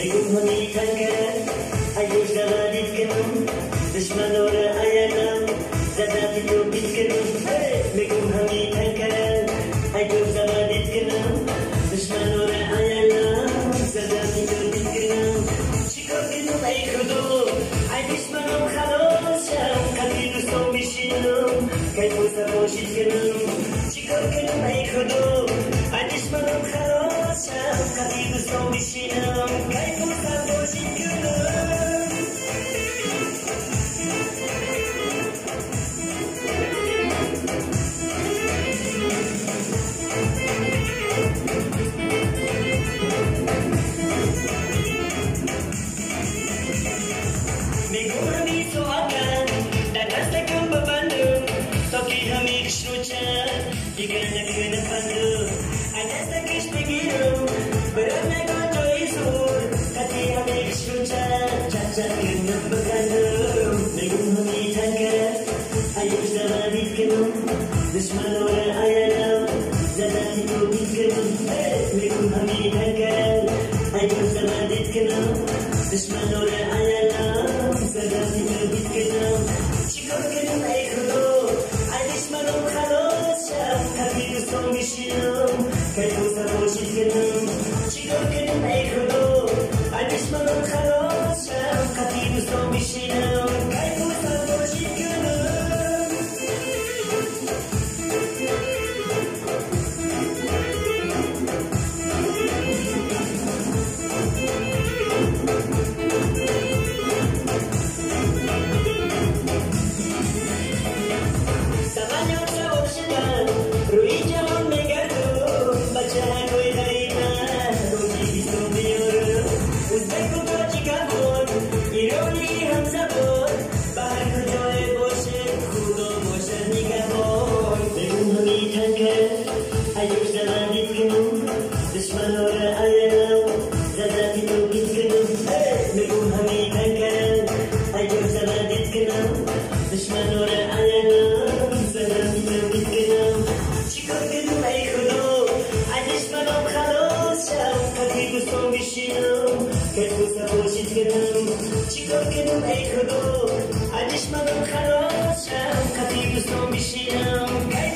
نگوهمی تنگرد ایوش دوادید کنم دشمنور آیانم زداتی تو بیت کنم نگوهمی تنگرد ایوش دوادید کنم دشمنور آیانم زداتی تو بیت کنم چیکار کنم ای خدا ای دشمنم خلاصم کتی دوستم بشینم کی پوسا باشید کنم چیکار کنم ای خدا ای دشمنم خلاصم کتی دوستم بشینم کی پوسا باشید کنم Jika nak kena pandu, ada sakit pikiran, beratnya kau joisur, hati ambil susah, cacat kena bergandu. Negum kami tangkap, ayo zawadi kenum, dushman orang ayalam, zadati tu bikenum. Negum kami tangkap, ayo zawadi kenum, dushman orang ayalam, zadati tu bikenum. Cikar kenum ay khudo, ay dushmanum khalo. Kati doestom bishinem, kai posa boshid kenam. Chikar kenam ay khudo, ay dushmanam khalosam. Kati doestom bishinem, kai posa boshid kenam. Samanyam sa ocean. Rui jalan megado, baca koi harita, roji istomiyor. Uzbek ko chikabon, ironi ham sabon, bahar ko joy boshe, khudo boshe nigabon. Negum hami tangkap, ayush zawadi kenum, dushman ora ayalam, zadati tu bit kenum. Negum hami tangkap, ayush zawadi kenum, dushman ora ayalam, zadati tu bit kenum. Chikar kenum ay khudo, ay dushmanam khalosam, kati doestom bishinem, kai posa boshid kenum. Chikar kenum ay khudo, ay dushmanam khalosam, kati doestom bishinem, kai